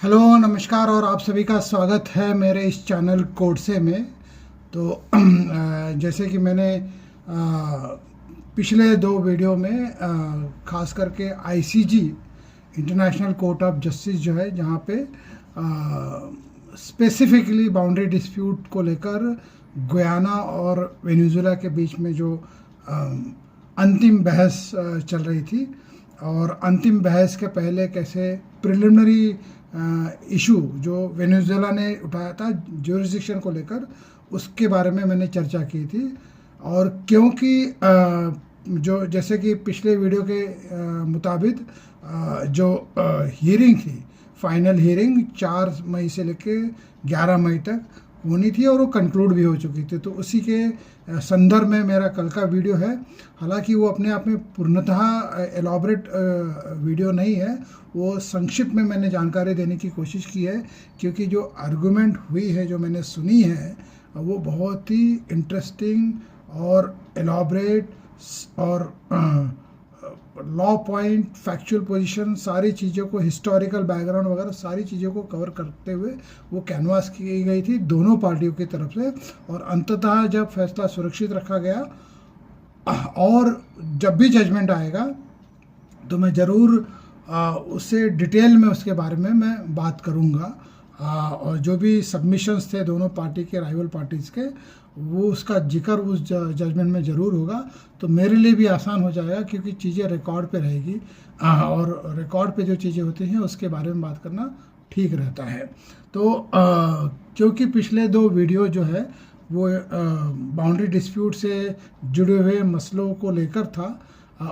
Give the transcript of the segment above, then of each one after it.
Hello, नमस्कार और आप सभी का स्वागत है मेरे इस चैनल कोडसे में। तो जैसे कि मैंने पिछले दो वीडियो में खास करके ICG international court of justice जो है, जहाँ पे स्पेसिफिकली बाउंड्री डिस्प्यूट को लेकर गुयाना और वेनेजुएला के बीच में जो अंतिम बहस चल रही थी, और अंतिम बहस के पहले कैसे प्रिलिमिनरी इशू जो वेनेजुएला ने उठाया था ज्यूरिसडिक्शन को लेकर, उसके बारे में मैंने चर्चा की थी। और क्योंकि जो जैसे कि पिछले वीडियो के मुताबिक जो हियरिंग थी, फाइनल हियरिंग 4 मई से लेके 11 मई तक होनी थी और वो कंक्लूड भी हो चुकी थी। तो उसी के संदर्भ में मेरा कल का वीडियो है। हालांकि वो अपने आप में पूर्णतः एलॉबरेट वीडियो नहीं है, वो संक्षिप्त में मैंने जानकारी देने की कोशिश की है, क्योंकि जो आर्गुमेंट हुई है, जो मैंने सुनी है, वो बहुत ही इंटरेस्टिंग और एलॉबरेट और लॉ पॉइंट, फैक्चुअल पोजीशन, सारी चीज़ों को, हिस्टोरिकल बैकग्राउंड वगैरह सारी चीज़ों को कवर करते हुए वो कैनवास की गई थी दोनों पार्टियों की तरफ से। और अंततः जब फैसला सुरक्षित रखा गया और जब भी जजमेंट आएगा तो मैं ज़रूर उससे डिटेल में उसके बारे में मैं बात करूँगा। और जो भी सबमिशंस थे दोनों पार्टी के, राइवल पार्टीज़ के, वो उसका जिक्र उस जजमेंट में ज़रूर होगा। तो मेरे लिए भी आसान हो जाएगा, क्योंकि चीज़ें रिकॉर्ड पे रहेगी और रिकॉर्ड पे जो चीज़ें होती हैं उसके बारे में बात करना ठीक रहता है। तो क्योंकि पिछले दो वीडियो जो है वो बाउंड्री डिस्प्यूट से जुड़े हुए मसलों को लेकर था,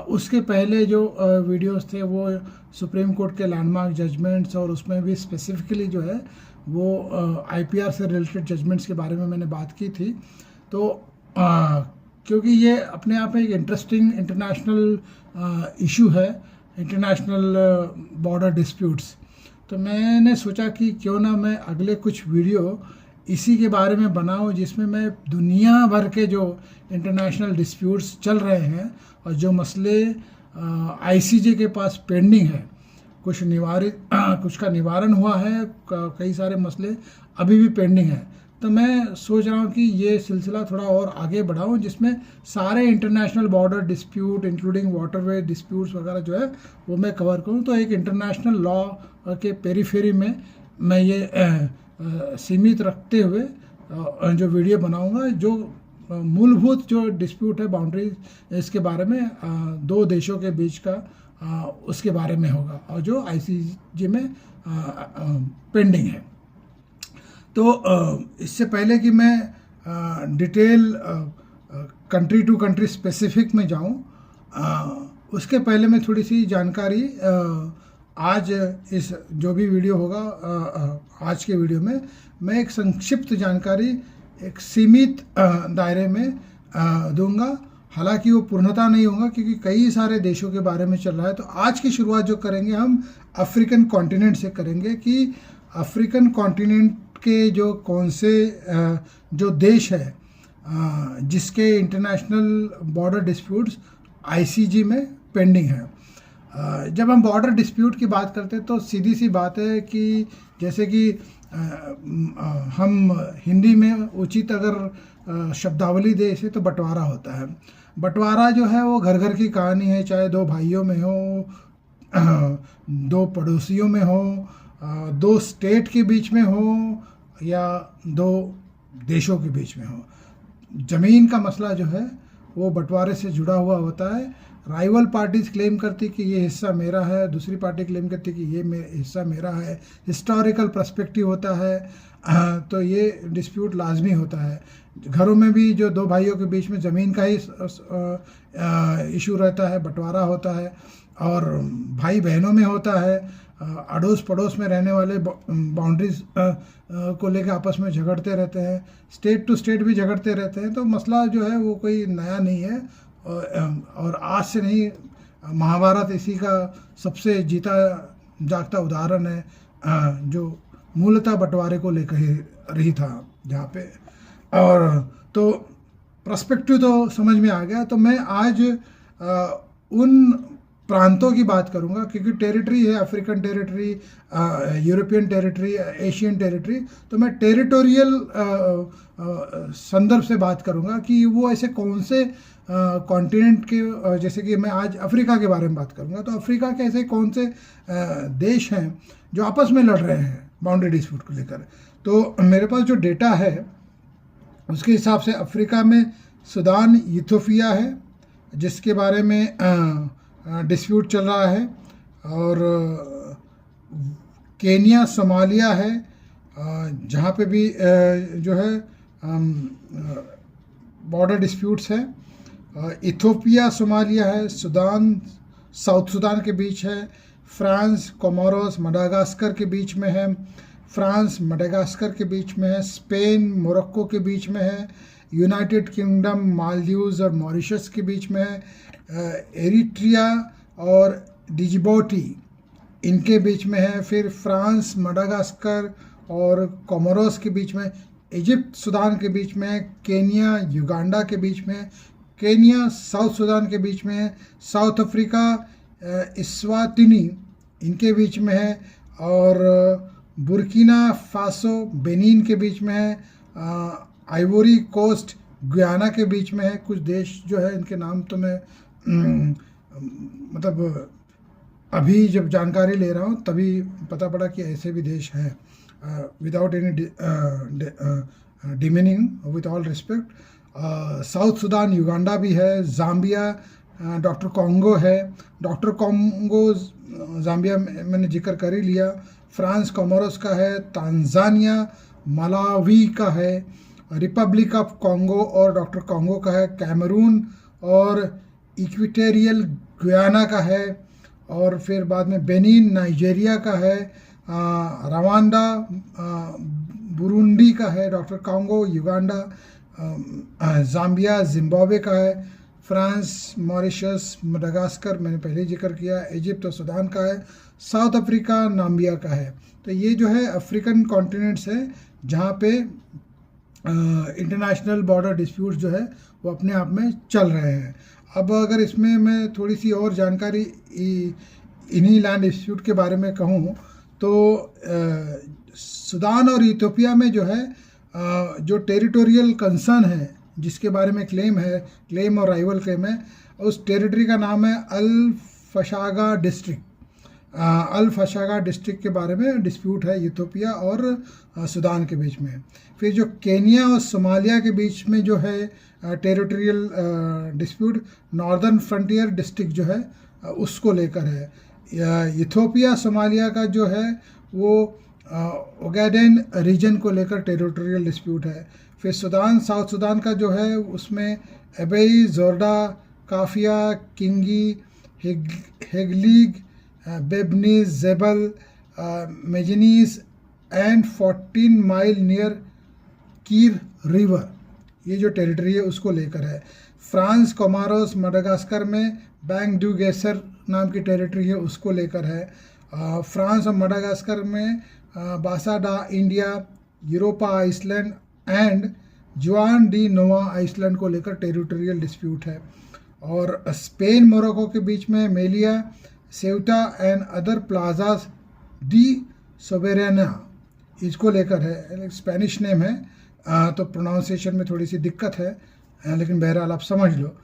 उसके पहले जो वीडियोस थे वो सुप्रीम कोर्ट के लैंडमार्क जजमेंट्स, और उसमें भी स्पेसिफिकली जो है वो आईपीआर से रिलेटेड जजमेंट्स के बारे में मैंने बात की थी। तो क्योंकि ये अपने आप में एक इंटरेस्टिंग इंटरनेशनल इशू है, इंटरनेशनल बॉर्डर डिस्प्यूट्स, तो मैंने सोचा कि क्यों ना मैं अगले कुछ वीडियो इसी के बारे में बनाऊं, जिसमें मैं दुनिया भर के जो इंटरनेशनल डिस्प्यूट्स चल रहे हैं और जो मसले आईसीजे के पास पेंडिंग है, कुछ का निवारण हुआ है, कई सारे मसले अभी भी पेंडिंग है। तो मैं सोच रहा हूँ कि ये सिलसिला थोड़ा और आगे बढ़ाऊँ, जिसमें सारे international border dispute including waterway disputes वगैरह जो है वो मैं कवर करूँ। तो एक इंटरनेशनल लॉ के पेरीफेरी में मैं ये सीमित रखते हुए जो वीडियो बनाऊंगा, जो मूलभूत जो डिस्प्यूट है बाउंड्री, इसके बारे में दो देशों के बीच का उसके बारे में होगा, और जो आईसीजे में पेंडिंग है। तो इससे पहले कि मैं detail country to country specific में जाऊं, उसके पहले मैं थोड़ी सी जानकारी आज इस जो भी वीडियो होगा आज के वीडियो में मैं एक संक्षिप्त जानकारी एक सीमित दायरे में दूंगा। हालांकि वो पूर्णता नहीं होगा, क्योंकि कई सारे देशों के बारे में चल रहा है। तो आज की शुरुआत जो करेंगे हम अफ्रीकन कॉन्टिनेंट से करेंगे, कि अफ्रीकन कॉन्टिनेंट के जो कौन से जो देश है जिसके इंटरनेशनल बॉर्डर डिस्प्यूट्स आईसीजे में पेंडिंग है। जब हम बॉर्डर डिस्प्यूट की बात करते हैं तो सीधी सी बात है कि जैसे कि हम हिंदी में उचित अगर शब्दावली दे इसे तो बंटवारा होता है। बंटवारा जो है वो घर घर की कहानी है, चाहे दो भाइयों में हो, दो पड़ोसियों में हो, दो स्टेट के बीच में हो, या दो देशों के बीच में हो। ज़मीन का मसला जो है वो बंटवारे से जुड़ा हुआ होता है। राइवल पार्टीज क्लेम करती कि ये हिस्सा मेरा है, दूसरी पार्टी क्लेम करती कि ये हिस्सा मेरा है। हिस्टोरिकल पर्सपेक्टिव होता है, तो ये डिस्प्यूट लाजमी होता है। घरों में भी जो दो भाइयों के बीच में ज़मीन का ही इशू रहता है, बंटवारा होता है, और भाई बहनों में होता है, अड़ोस पड़ोस में रहने वाले बाउंड्रीज को लेकर आपस में झगड़ते रहते हैं, स्टेट टू स्टेट भी झगड़ते रहते हैं। तो मसला जो है वो कोई नया नहीं है, और आज से नहीं, महाभारत इसी का सबसे जीता जागता उदाहरण है, जो मूलतः बंटवारे को लेकर ही रही था जहाँ पे। और तो पर्सपेक्टिव तो समझ में आ गया। तो मैं आज उन प्रांतों की बात करूंगा, क्योंकि टेरिटरी है African territory, European territory, Asian territory, तो मैं टेरिटोरियल संदर्भ से बात करूंगा कि वो ऐसे कौन से कॉन्टिनेंट के, जैसे कि मैं आज अफ्रीका के बारे में बात करूंगा, तो अफ्रीका के ऐसे कौन से देश हैं जो आपस में लड़ रहे हैं बाउंड्री डिस्प्यूट को लेकर। तो मेरे पास जो डेटा है उसके हिसाब से अफ्रीका में सूडान, इथियोपिया है जिसके बारे में डिस्प्यूट चल रहा है, और केनिया, सोमालिया है जहाँ पे भी जो है बॉर्डर डिस्प्यूट्स है। इथियोपिया, सोमालिया है, सूडान, साउथ सूडान के बीच है, फ्रांस, कोमोरोस, मडागास्कर के बीच में है, फ्रांस, मडागास्कर के बीच में है, स्पेन, मोरक्को के बीच में है, यूनाइटेड किंगडम, मालदीव्स और मॉरिशस के बीच में है, एरिट्रिया और डिजिबोटी इनके बीच में है, फिर फ्रांस, मडागास्कर और कोमोरोस के बीच में, इजिप्ट, सूडान के बीच में, केनिया, युगांडा के बीच में, केनिया, साउथ सूडान के बीच में है, साउथ अफ्रीका, इस्वातिनी इनके बीच में है, और बुर्किना फासो, बेनिन के बीच में है, आइवोरी कोस्ट, गुयाना के बीच में है। कुछ देश जो है इनके नाम तो मैं मतलब अभी जब जानकारी ले रहा हूँ तभी पता पड़ा कि ऐसे भी देश हैं, without any demeaning, with all respect. South Sudan, Uganda भी है, जाम्बिया, डॉक्टर कॉन्गो है, डॉक्टर कॉन्गो जाम्बिया मैंने जिक्र कर ही लिया, फ्रांस कोमोरोस का है, तांजानिया, मलावी का है, रिपब्लिक ऑफ कॉन्गो और डॉक्टर कॉन्गो का है, कैमरून और इक्वेटोरियल गुयाना का है, और फिर बाद में बेनिन, नाइजीरिया का है, रवांडा, बुरुंडी का है, doctor Congo, Uganda, Zambia, Zimbabwe का है, फ्रांस, मॉरिशस, मडागास्कर मैंने पहले जिक्र किया, इजिप्ट और सूडान का है, साउथ अफ्रीका, नाम्बिया का है। तो ये जो है अफ्रीकन कॉन्टिनेंट्स है जहाँ पे इंटरनेशनल बॉर्डर डिस्प्यूट्स जो है वो अपने आप में चल रहे हैं। अब अगर इसमें मैं थोड़ी सी और जानकारी इन्हीं लैंड डिस्प्यूट के बारे में कहूँ तो सूडान और इथियोपिया में जो है जो टेरिटोरियल कंसर्न है जिसके बारे में क्लेम और राइवल क्लेम है, उस टेरिटरी का नाम है अल फशागा डिस्ट्रिक्ट। अल फशागा डिस्ट्रिक्ट के बारे में डिस्प्यूट है इथियोपिया और सूडान के बीच में। फिर जो केनिया और सोमालिया के बीच में जो है territorial dispute, northern frontier district जो है उसको लेकर है। इथियोपिया सोमालिया का जो है वो ओगाडेन रीजन को लेकर टेरिटोरियल डिस्प्यूट है। फिर सूडान, साउथ सूडान का जो है उसमें एबेई, जोर्डा, काफिया, किंगी, हेगलीग, बेबनीस, जेबल, मेजनीस and 14 mile near Kiir river, ये जो टेरिटरी है उसको लेकर है। फ्रांस, कोमोरोस, मडागास्कर में बैंक डू गेसर नाम की टेरिटरी है उसको लेकर है। फ्रांस और मडागास्कर में बासा डा इंडिया, यूरोपा आइसलैंड एंड जुआन डी नोवा आइसलैंड को लेकर टेरिटोरियल डिस्प्यूट है। और स्पेन मोरक्को के बीच में मेलिया, Ceuta and other plazas D सोबेरेना इसको लेकर है। स्पेनिश नेम है तो प्रोनाउंसिएशन में थोड़ी सी दिक्कत है, लेकिन बहरहाल आप समझ लो।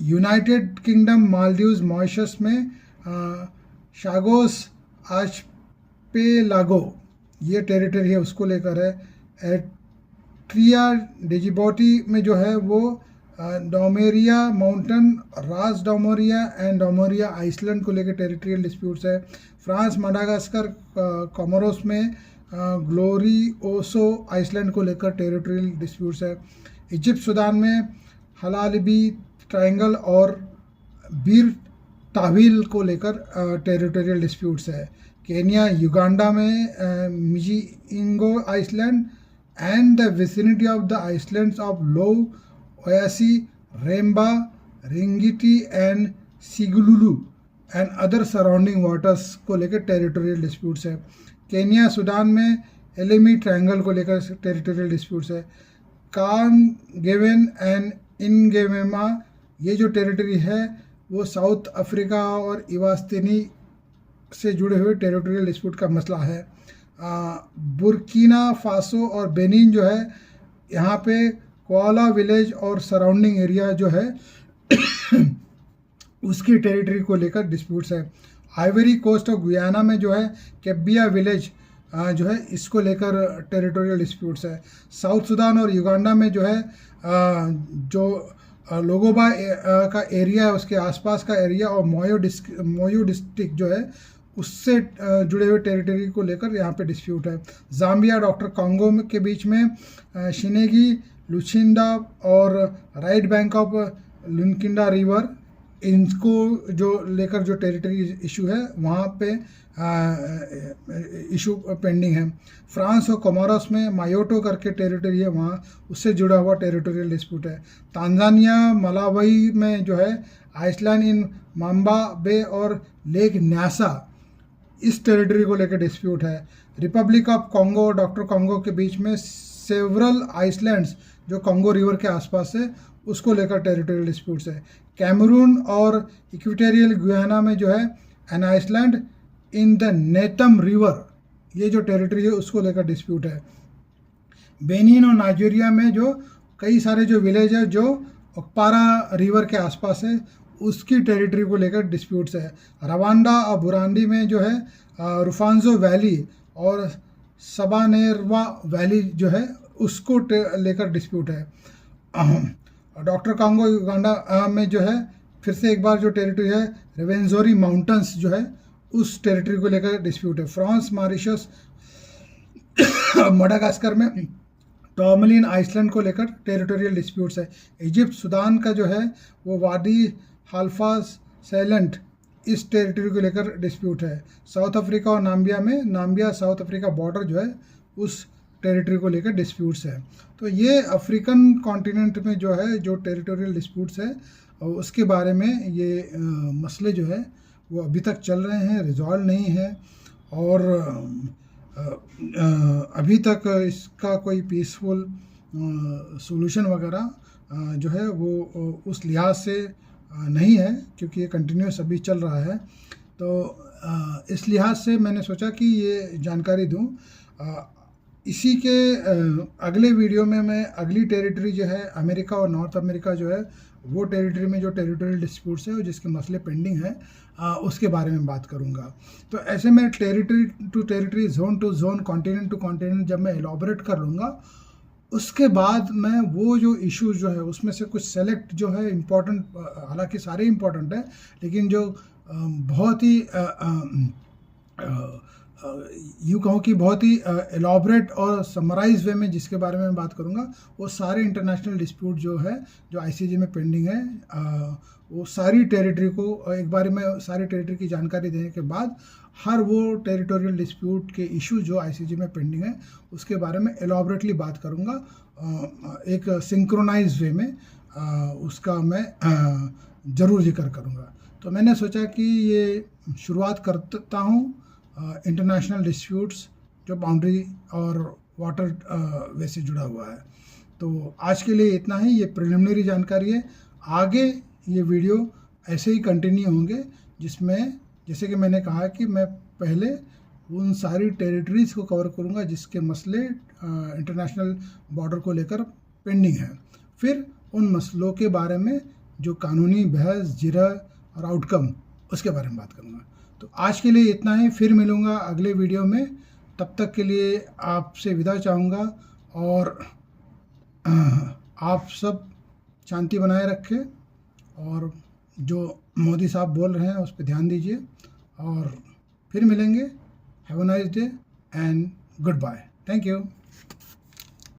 यूनाइटेड किंगडम, मालदीव्स, मॉरिशस में शागोस आर्चपेलागो ये टेरिटरी है उसको लेकर है। एट्रिया, डिजिबोटी में जो है वो डोमेरिया माउंटेन, रास डोमोरिया एंड डोमोरिया आइसलैंड को लेकर टेरिटोरियल डिस्प्यूट्स है। फ्रांस, मडागास्कर, कोमोरोस में ग्लोरियोसो आइसलैंड को लेकर टेरिटोरियल डिस्प्यूट्स है। इजिप्ट सूडान में हलालिबी ट्रायंगल और बीर ताविल को लेकर टेरिटोरियल डिस्प्यूट्स है। केनिया, युगांडा में Migingo island and the vicinity of the islands of लो ओयासी, Remba, Ringiti and Sigulu and other surrounding waters को लेकर टेरिटोरियल डिस्प्यूट्स है। केनिया, सूडान में एलेमी ट्रायंगल को लेकर टेरिटोरियल डिस्प्यूट्स है। कांगेवेन एंड इनगेवेमा ये जो टेरिटरी है वो साउथ अफ्रीका और इवास्तिनी से जुड़े हुए टेरिटोरियल डिस्प्यूट का मसला है। बुर्किना फासो और बेनिन जो है, यहाँ पे कोआला विलेज और सराउंडिंग एरिया जो है उसकी टेरिटरी को लेकर डिस्प्यूट्स है। आइवरी कोस्ट और गुयाना में जो है केबिया विलेज जो है इसको लेकर टेरिटोरियल डिस्प्यूट्स है। साउथ सुडान और युगांडा में जो है जो लोगोबा का एरिया है उसके आसपास का एरिया और मोयो डिस्ट्रिक्ट जो है उससे जुड़े हुए टेरिटरी को लेकर यहाँ पे डिस्प्यूट है। जाम्बिया डॉक्टर कॉन्गो के बीच में शिनेगी लुचिंडा और राइट बैंक ऑफ लुनकिंडा रिवर, इनको जो लेकर जो टेरिटरी इशू है वहाँ पे इशू पेंडिंग है। फ्रांस और कोमोरोस में मायोटो करके टेरिटरी है, वहाँ उससे जुड़ा हुआ टेरिटोरियल डिस्प्यूट है। तांजानिया मलावी में जो है आइसलैंड इन माम्बा बे और लेक न्यासा, इस टेरिटरी को लेकर डिस्प्यूट है। रिपब्लिक ऑफ कॉन्गो और डॉक्टर कॉन्गो के बीच में सेवरल आइसलैंड्स जो कॉन्गो रिवर के आसपास है उसको लेकर टेरिटोरियल डिस्प्यूट्स है। कैमरून और इक्वेटोरियल गुयाना में जो है an island in the Ntem river, ये जो टेरिटरी है उसको लेकर डिस्प्यूट है। बेनिन और नाइजीरिया में जो कई सारे जो विलेज है जो ओकपारा रिवर के आसपास है उसकी टेरिटरी को लेकर डिस्प्यूट्स है। रवांडा और बुरांडी में जो है रुफांजो वैली और सबानेरवा वैली जो है उसको लेकर डिस्प्यूट है। डॉक्टर कॉन्गो युगांडा में जो है फिर से एक बार जो टेरिटरी है रेवेंजोरी माउंटेन्स जो है उस टेरिटरी को लेकर डिस्प्यूट है। फ्रांस मॉरिशस मडागास्कर में टॉर्मलिन आइसलैंड को लेकर टेरिटोरियल डिस्प्यूट्स है। इजिप्ट सुदान का जो है वो वादी हाल्फा सैलेंट, इस टेरिटरी को लेकर डिस्प्यूट है। साउथ अफ्रीका और नाम्बिया में नाम्बिया साउथ अफ्रीका बॉर्डर जो है उस टेरिटरी को लेकर डिस्प्यूट्स है। तो ये अफ्रीकन कॉन्टिनेंट में जो है जो टेरिटोरियल डिस्प्यूट्स है उसके बारे में ये मसले जो है वो अभी तक चल रहे हैं, रिजॉल्व नहीं है और अभी तक इसका कोई पीसफुल सॉल्यूशन वगैरह जो है वो उस लिहाज से नहीं है क्योंकि ये कंटिन्यूस अभी चल रहा है। तो इस लिहाज से मैंने सोचा कि ये जानकारी दूं। इसी के अगले वीडियो में मैं अगली टेरिटरी जो है अमेरिका और नॉर्थ अमेरिका जो है वो टेरिटरी में जो टेरिटोरियल डिस्प्यूट्स है और जिसके मसले पेंडिंग है उसके बारे में बात करूंगा। तो ऐसे में territory to territory, zone to zone, continent to continent जब मैं एलॉबरेट कर लूँगा उसके बाद मैं वो जो इश्यूज जो है उसमें से कुछ सेलेक्ट जो है इम्पोर्टेंट, हालांकि सारे इम्पोर्टेंट है लेकिन जो बहुत ही यूँ कहूँ कि बहुत ही एलॉबरेट और समराइज वे में जिसके बारे में मैं बात करूँगा वो सारे इंटरनेशनल डिस्प्यूट जो है जो आईसीजे में पेंडिंग है वो सारी टेरिटरी को एक बार में सारी टेरिटरी की जानकारी देने के बाद हर वो टेरिटोरियल डिस्प्यूट के इशू जो आईसीजे में पेंडिंग है उसके बारे में एलॉबरेटली बात करूँगा, एक सिंक्रोनाइज वे में उसका मैं ज़रूर जिक्र करूँगा। तो मैंने सोचा कि ये शुरुआत करता हूँ इंटरनेशनल डिस्प्यूट्स जो बाउंड्री और वाटर वे से जुड़ा हुआ है। तो आज के लिए इतना ही, ये प्रिलिमिनरी जानकारी है। आगे ये वीडियो ऐसे ही कंटिन्यू होंगे जिसमें जैसे कि मैंने कहा कि मैं पहले उन सारी टेरिटरीज़ को कवर करूंगा जिसके मसले इंटरनेशनल बॉर्डर को लेकर पेंडिंग हैं, फिर उन मसलों के बारे में जो कानूनी बहस, जिरह और आउटकम उसके बारे में बात करूंगा। तो आज के लिए इतना ही, फिर मिलूँगा अगले वीडियो में। तब तक के लिए आपसे विदा चाहूँगा और आप सब शांति बनाए रखें और जो मोदी साहब बोल रहे हैं उस पर ध्यान दीजिए और फिर मिलेंगे। Have a nice day and goodbye. Thank you.